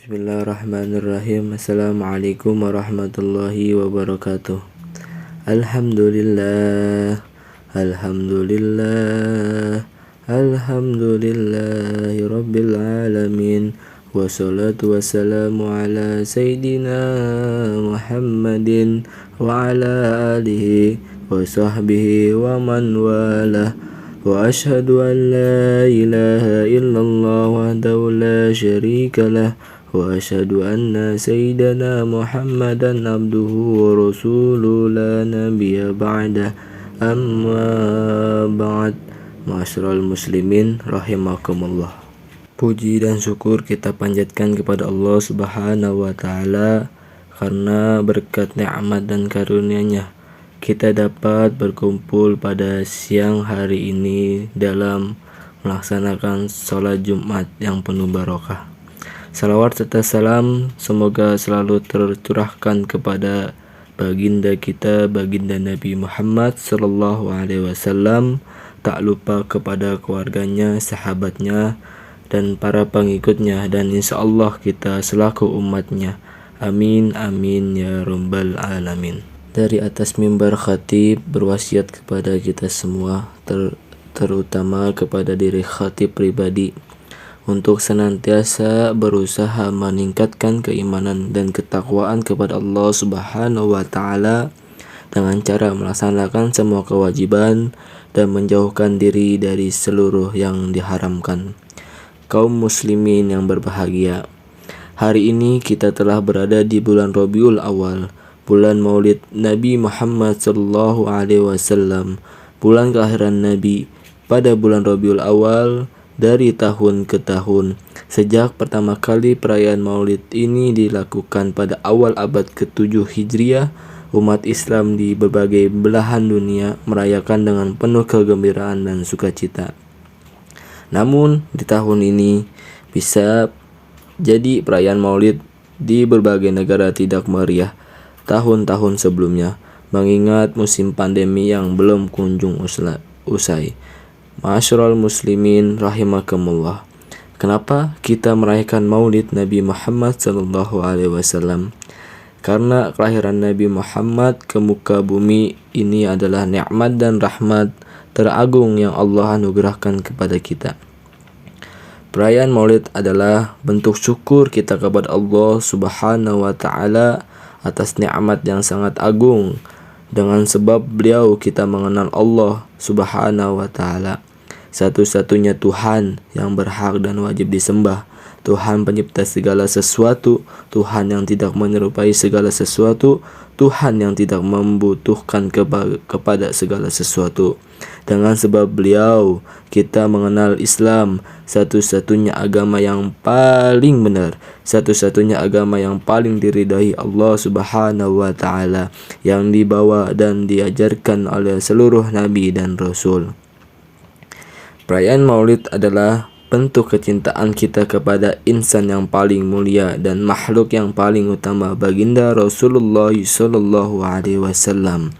Bismillahirrahmanirrahim. Assalamualaikum warahmatullahi wabarakatuh. Alhamdulillah, alhamdulillah, alhamdulillahi rabbil alamin. Wassalatu wassalamu ala sayyidina Muhammadin wa ala alihi wa sahbihi wa man walah. Wa ashhadu an la ilaha illallah wahdahu la syarika lah. Wa ashhadu anna sayyidana Muhammadan abduhu wa rasuluhu la nabiyya ba'dah. Amma ba'd. Ma'asyiral muslimin rahimakumullah. Puji dan syukur kita panjatkan kepada Allah Subhanahu wa taala karena berkat nikmat dan karunia-Nya kita dapat berkumpul pada siang hari ini dalam melaksanakan sholat Jumat yang penuh barokah. Salawat serta salam semoga selalu tercurahkan kepada baginda kita, baginda Nabi Muhammad sallallahu alaihi wasallam, tak lupa kepada keluarganya, sahabatnya, dan para pengikutnya, dan insya Allah kita selaku umatnya. Amin amin ya rabbal alamin. Dari atas mimbar khatib berwasiat kepada kita semua, terutama kepada diri khatib pribadi, untuk senantiasa berusaha meningkatkan keimanan dan ketakwaan kepada Allah Subhanahu wa taala dengan cara melaksanakan semua kewajiban dan menjauhkan diri dari seluruh yang diharamkan. Kaum muslimin yang berbahagia, hari ini kita telah berada di bulan Rabiul Awal, bulan Maulid Nabi Muhammad sallallahu alaihi wasallam, bulan kelahiran Nabi. Pada bulan Rabiul Awal dari tahun ke tahun, sejak pertama kali perayaan Maulid ini dilakukan pada awal abad ke-7 Hijriah, umat Islam di berbagai belahan dunia merayakan dengan penuh kegembiraan dan sukacita. Namun di tahun ini bisa jadi perayaan Maulid di berbagai negara tidak meriah tahun-tahun sebelumnya, mengingat musim pandemi yang belum kunjung usai. Ma'asyiral muslimin rahimakumullah. Kenapa kita merayakan Maulid Nabi Muhammad sallallahu alaihi wasallam? Karena kelahiran Nabi Muhammad ke muka bumi ini adalah nikmat dan rahmat teragung yang Allah anugerahkan kepada kita. Perayaan Maulid adalah bentuk syukur kita kepada Allah Subhanahu wa taala atas nikmat yang sangat agung. Dengan sebab beliau kita mengenal Allah Subhanahu wa taala, satu-satunya Tuhan yang berhak dan wajib disembah, Tuhan pencipta segala sesuatu, Tuhan yang tidak menyerupai segala sesuatu, Tuhan yang tidak membutuhkan kepada segala sesuatu. Dengan sebab beliau kita mengenal Islam, satu-satunya agama yang paling benar, satu-satunya agama yang paling diridai Allah Subhanahu wa taala, yang dibawa dan diajarkan oleh seluruh nabi dan rasul. Perayaan Maulid adalah bentuk kecintaan kita kepada insan yang paling mulia dan makhluk yang paling utama, baginda Rasulullah sallallahu alaihi wasallam.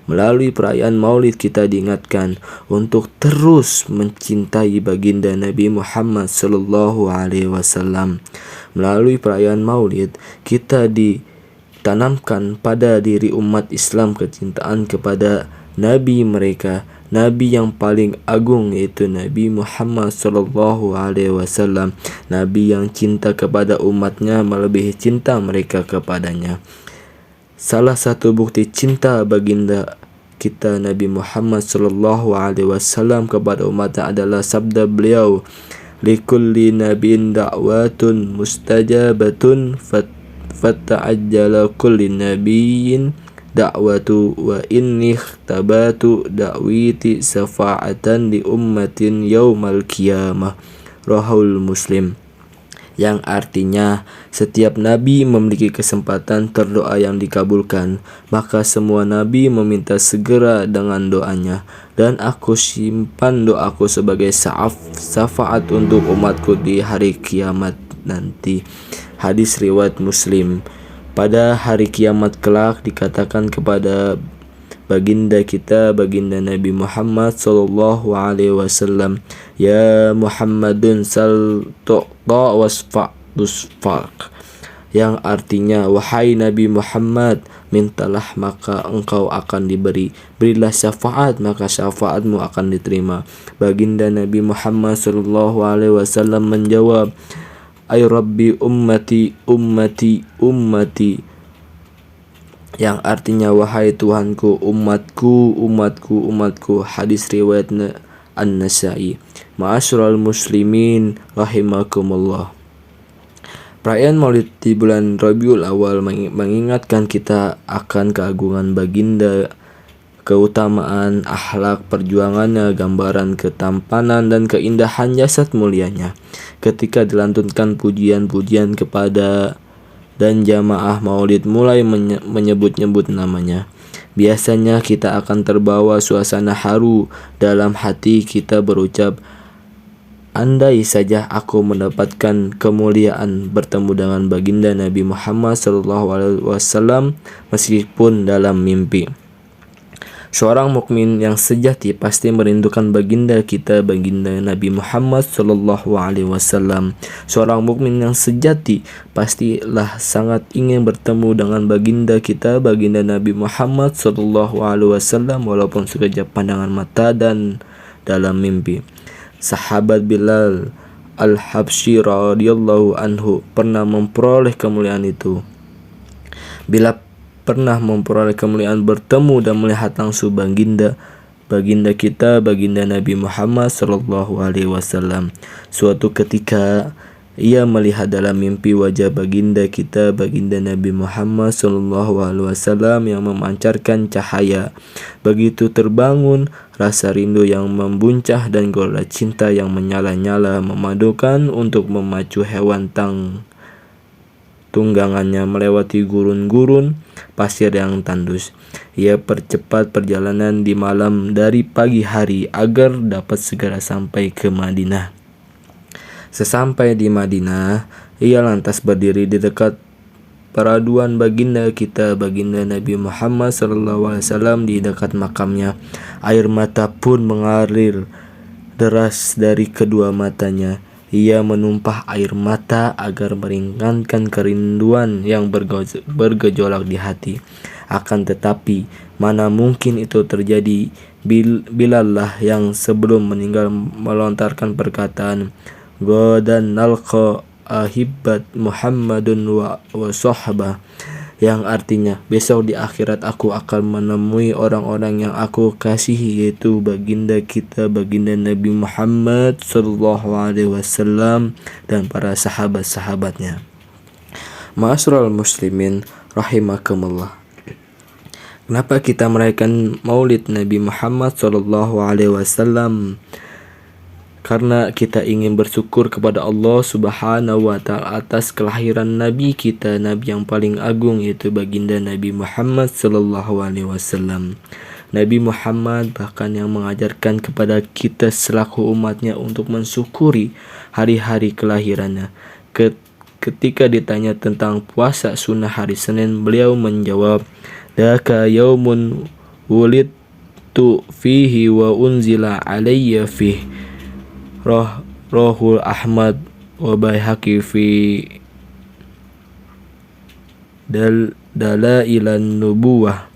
Melalui perayaan Maulid kita diingatkan untuk terus mencintai baginda Nabi Muhammad sallallahu alaihi wasallam. Melalui perayaan Maulid kita ditanamkan pada diri umat Islam kecintaan kepada nabi mereka, nabi yang paling agung, yaitu Nabi Muhammad sallallahu alaihi wasallam, nabi yang cinta kepada umatnya melebihi cinta mereka kepadanya. Salah satu bukti cinta baginda kita Nabi Muhammad sallallahu alaihi wasallam kepada umatnya adalah sabda beliau, likulli nabiyyin da'watun mustajabatun fata'ajjala kulli nabiyyin da'watu wa inni ikhtabatu da'witi safa'atan li ummatin yaumal qiyamah. Rahul Muslim. Yang artinya setiap nabi memiliki kesempatan terdoa yang dikabulkan, maka semua nabi meminta segera dengan doanya, dan aku simpan doaku sebagai syafaat untuk umatku di hari kiamat nanti. Hadis riwayat Muslim. Pada hari kiamat kelak dikatakan kepada baginda kita, baginda Nabi Muhammad sallallahu alaihi wasallam, ya Muhammadun sal tu'ta wasfa tusfaq, yang artinya wahai Nabi Muhammad, mintalah maka engkau akan diberi, berilah syafaat maka syafaatmu akan diterima. Baginda Nabi Muhammad sallallahu alaihi wasallam menjawab, ay rabbi ummati ummati ummati, yang artinya wahai Tuhanku, umatku umatku umatku. Hadis riwayat An-Nasa'i. Ma'asyiral muslimin rahimakumullah. Perayaan Maulid di bulan Rabiul Awal mengingatkan kita akan keagungan baginda, keutamaan, akhlak perjuangannya, gambaran ketampanan dan keindahan jasad mulianya. Ketika dilantunkan pujian-pujian kepada dan jamaah Maulid mulai menyebut-nyebut namanya, biasanya kita akan terbawa suasana haru. Dalam hati kita berucap, andai saja aku mendapatkan kemuliaan bertemu dengan baginda Nabi Muhammad SAW meskipun dalam mimpi. Seorang mukmin yang sejati pasti merindukan baginda kita, baginda Nabi Muhammad SAW. Seorang mukmin yang sejati pastilah sangat ingin bertemu dengan baginda kita, baginda Nabi Muhammad SAW, walaupun sekejap pandangan mata dan dalam mimpi. Sahabat Bilal Al-Habsyi radhiyallahu anhu pernah memperoleh kemuliaan itu. Bila pernah memperoleh kemuliaan bertemu dan melihat langsung baginda kita, baginda Nabi Muhammad sallallahu alaihi wasallam. Suatu ketika ia melihat dalam mimpi wajah baginda kita, baginda Nabi Muhammad sallallahu alaihi wasallam yang memancarkan cahaya. Begitu terbangun, rasa rindu yang membuncah dan gelora cinta yang menyala-nyala memadukan untuk memacu hewan tunggangannya melewati gurun-gurun pasir yang tandus. Ia percepat perjalanan di malam dari pagi hari agar dapat segera sampai ke Madinah. Sesampai di Madinah, ia lantas berdiri di dekat peraduan baginda kita, baginda Nabi Muhammad SAW di dekat makamnya. Air mata pun mengalir deras dari kedua matanya. Ia menumpah air mata agar meringankan kerinduan yang bergejolak di hati. Akan tetapi, mana mungkin itu terjadi. Bilallah yang sebelum meninggal melontarkan perkataan, Godan nalqa ahibbat Muhammadun wa sahbah, yang artinya besok di akhirat aku akan menemui orang-orang yang aku kasihi, yaitu baginda kita, baginda Nabi Muhammad sallallahu alaihi wasallam dan para sahabat-sahabatnya. Ma'asyiral muslimin rahimakumullah. Kenapa kita merayakan Maulid Nabi Muhammad sallallahu alaihi wasallam? Karena kita ingin bersyukur kepada Allah Subhanahu wa Ta'ala atas kelahiran Nabi kita, Nabi yang paling agung, yaitu baginda Nabi Muhammad sallallahu alaihi wasallam. Nabi Muhammad bahkan yang mengajarkan kepada kita selaku umatnya untuk mensyukuri hari-hari kelahirannya. Ketika ditanya tentang puasa sunnah hari Senin, beliau menjawab, daka yaumun wulidtu fihi wa unzila alayya fihi. Rohul Ahmad wa Baihaqi fi Dalailan Nubuwah,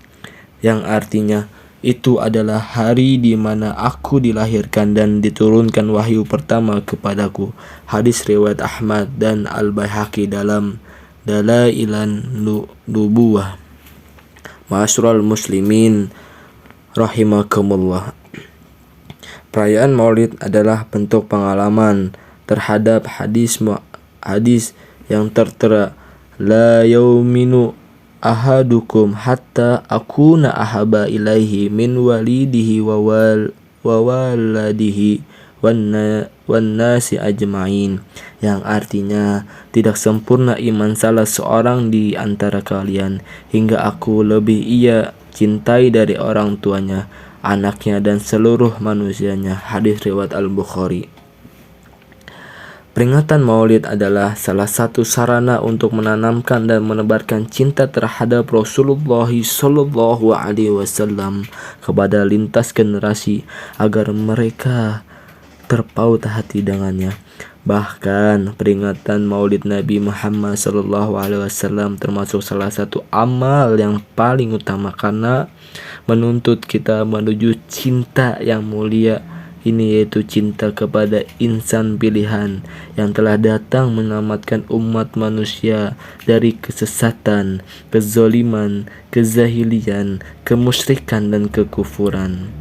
yang artinya itu adalah hari di mana aku dilahirkan dan diturunkan wahyu pertama kepadaku. Hadis riwayat Ahmad dan Al-Baihaqi dalam Dalailan Nubuwah. Ma'asyiral muslimin rahimakumullah. Perayaan Maulid adalah bentuk pengalaman terhadap hadis yang tertera, la yauminu ahadukum hatta akuna ahaba ilaihi min walidihi wa waladihi wan nasi ajma'in, yang artinya tidak sempurna iman salah seorang di antara kalian hingga aku lebih ia cintai dari orang tuanya, anaknya dan seluruh manusianya. Hadis riwayat Al-Bukhari. Peringatan Maulid adalah salah satu sarana untuk menanamkan dan menebarkan cinta terhadap Rasulullah sallallahu alaihi wasallam kepada lintas generasi agar mereka terpaut hati dengannya. Bahkan peringatan Maulid Nabi Muhammad SAW termasuk salah satu amal yang paling utama karena menuntut kita menuju cinta yang mulia ini, yaitu cinta kepada insan pilihan yang telah datang menyelamatkan umat manusia dari kesesatan, kezaliman, kezahilian, kemusyrikan dan kekufuran.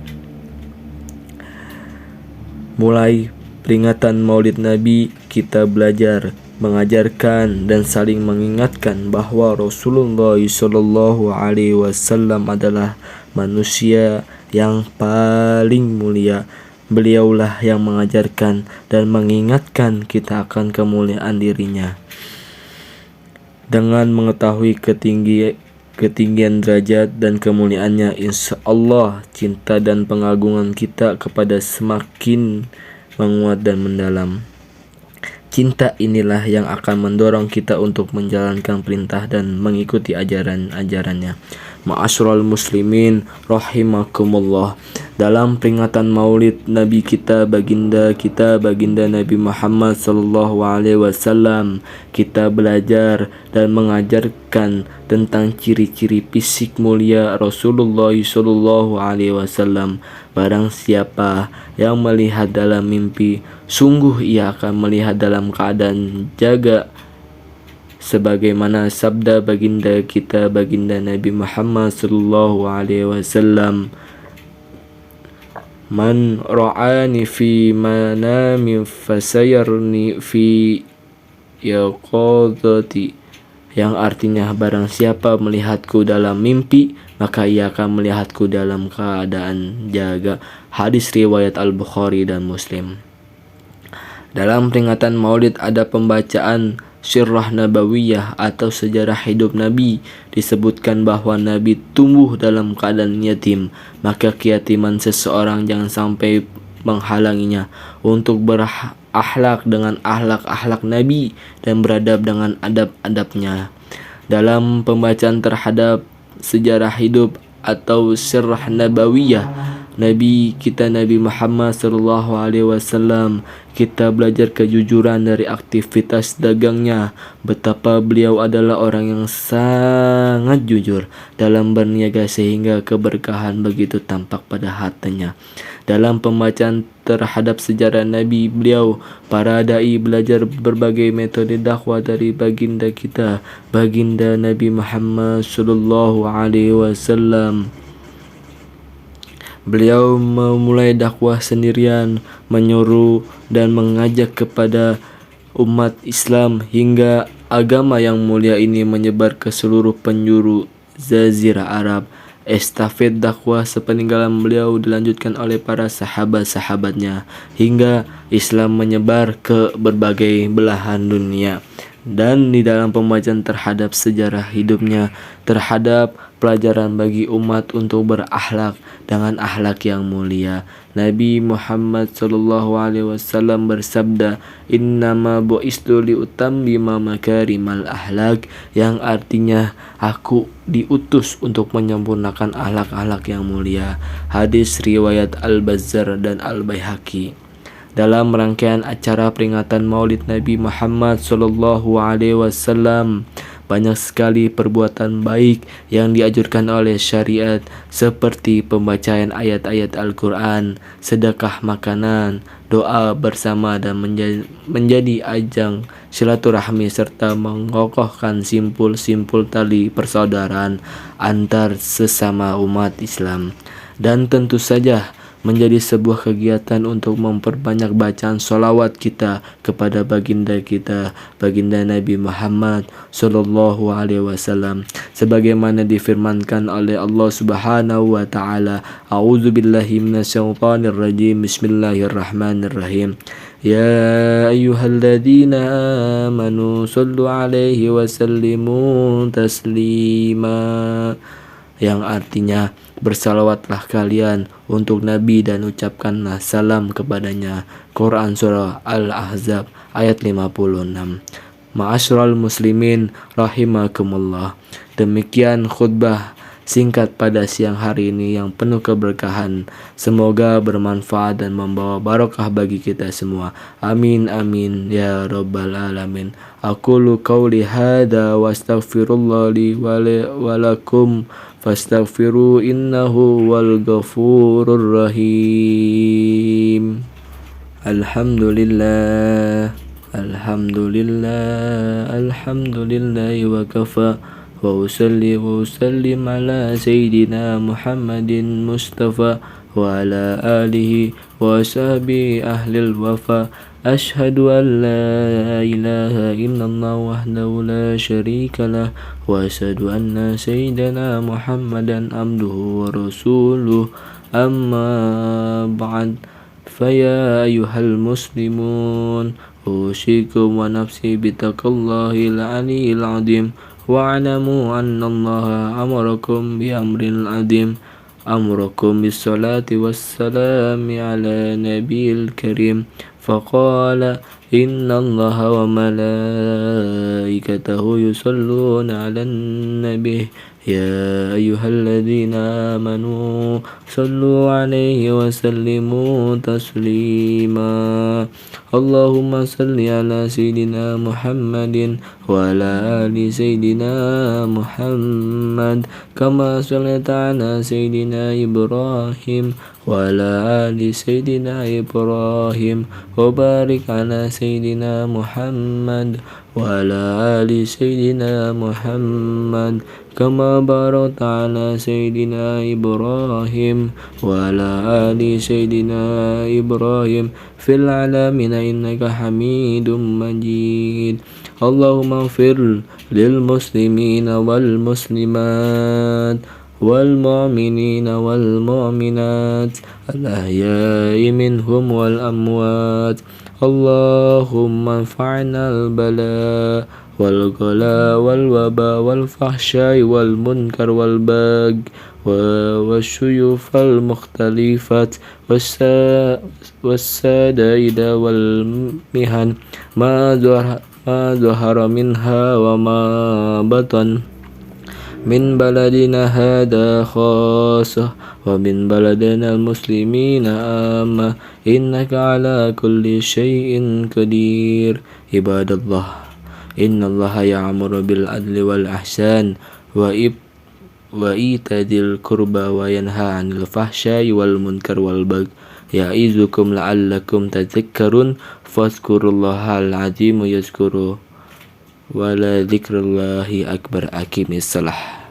Mulai peringatan Maulid Nabi, kita belajar, mengajarkan dan saling mengingatkan bahwa Rasulullah SAW adalah manusia yang paling mulia. Beliaulah yang mengajarkan dan mengingatkan kita akan kemuliaan dirinya. Dengan mengetahui ketinggian derajat dan kemuliaannya, insya Allah cinta dan pengagungan kita kepada semakin menguat dan mendalam. Cinta inilah yang akan mendorong kita untuk menjalankan perintah dan mengikuti ajaran-ajarannya. Ma'asyiral muslimin rahimakumullah. Dalam peringatan Maulid Nabi kita, baginda Nabi Muhammad SAW, kita belajar dan mengajarkan tentang ciri-ciri fisik mulia Rasulullah SAW. Barang siapa yang melihat dalam mimpi, sungguh ia akan melihat dalam keadaan jaga, sebagaimana sabda baginda Nabi Muhammad SAW, "Man ra'ani fi manami fasayarni fi yaqadati," yang artinya barang siapa melihatku dalam mimpi, maka ia akan melihatku dalam keadaan jaga. Hadis riwayat Al-Bukhari dan Muslim. Dalam peringatan Maulid ada pembacaan Sirah Nabawiyah atau sejarah hidup Nabi. Disebutkan bahwa Nabi tumbuh dalam keadaan yatim, maka keyatiman seseorang jangan sampai menghalanginya untuk berakhlak dengan akhlak Nabi dan beradab dengan adab-adabnya. Dalam pembacaan terhadap sejarah hidup atau Sirah Nabawiyah Nabi Muhammad SAW, kita belajar kejujuran dari aktivitas dagangnya, betapa beliau adalah orang yang sangat jujur dalam berniaga sehingga keberkahan begitu tampak pada hartanya. Dalam pembacaan terhadap sejarah Nabi beliau, para dai belajar berbagai metode dakwah dari baginda Nabi Muhammad SAW. Beliau memulai dakwah sendirian, menyuruh dan mengajak kepada umat Islam hingga agama yang mulia ini menyebar ke seluruh penjuru Jazirah Arab. Estafet dakwah sepeninggalan beliau dilanjutkan oleh para sahabat-sahabatnya hingga Islam menyebar ke berbagai belahan dunia. Dan di dalam pembacaan terhadap sejarah hidupnya, terhadap pelajaran bagi umat untuk berakhlak dengan akhlak yang mulia, Nabi Muhammad SAW bersabda, "Innama bu'istu liutammima makarimal akhlak," yang artinya aku diutus untuk menyempurnakan akhlak-akhlak yang mulia. Hadis riwayat Al-Bazzar dan Al-Baihaqi. Dalam rangkaian acara peringatan Maulid Nabi Muhammad SAW, banyak sekali perbuatan baik yang dianjurkan oleh syariat, seperti pembacaan ayat-ayat Al-Quran, sedekah makanan, doa bersama dan menjadi ajang silaturahmi serta mengokohkan simpul-simpul tali persaudaraan antar sesama umat Islam. Dan tentu saja menjadi sebuah kegiatan untuk memperbanyak bacaan sholawat kita kepada baginda Nabi Muhammad SAW, sebagaimana difirmankan oleh Allah Subhanahu wa taala, "A'udzubillahi minasyaitonir rajim. Bismillahirrahmanirrahim. Ya ayyuhalladzina amanu shallu 'alaihi wa sallimu taslima," yang artinya bersalawatlah kalian untuk Nabi dan ucapkanlah salam kepadanya. Quran Surah Al-Ahzab ayat 56. Ma'asyiral muslimin rahimakumullah. Demikian khutbah singkat pada siang hari ini yang penuh keberkahan. Semoga bermanfaat dan membawa barokah bagi kita semua. Amin amin ya rabbal alamin. Aqulu qauli hadza wa astaghfirullah li wa lakum fastaghfiru innahu wal ghafurur rahim. Alhamdulillah, alhamdulillah, alhamdulillah wa kafa. Wa usalli wa usallim ala sayyidina Muhammadin Mustafa wa ala alihi wa sahbihi ahlil wafa. Ashhadu an la ilaha illallah wahdahu la syarika lah wa ashhadu anna sayyidina Muhammadan abduhu wa rasuluh. Amma ba'd. فيا أيها المسلمون أوصيكم ونفسي بتقوى الله العلي العظيم واعلموا أن الله أمركم بأمر عظيم أمركم بالصلاة والسلام على نبي الكريم فقال إن الله وملائكته يصلون على النبي يا أيها الذين آمنوا صلوا عليه وسلموا تسليما اللهم صل على سيدنا محمد وعلى آل سيدنا محمد كما صليت على سيدنا إبراهيم وعلى آل سيدنا إبراهيم وبارك على سيدنا محمد وعلى آل سيدنا محمد كما باركت على سيدنا إبراهيم وعلى آل سيدنا إبراهيم في العالمين إنك حميد مجيد اللهم اغفر للمسلمين والمسلمات والمؤمنين والمؤمنات الأحياء منهم والأموات اللهم انفعنا البلاء والغلاء والوباء والفحشاء والمنكر والبغي والشيوخ المختلفة والسدائد والمهن ما ظهر منها وما بطن من بلدنا هذا خاصة ومن بلدنا المسلمين عامة إنك على كل شيء قدير عباد الله إن الله يأمر بالعدل والإحسان وإيتاء ذي القربى وينهى عن الفحشاء والمنكر والبغي يعظكم لعلكم تذكرون فاذكروا الله العظيم يذكركم ولذكر الله أكبر. أقم الصلاة.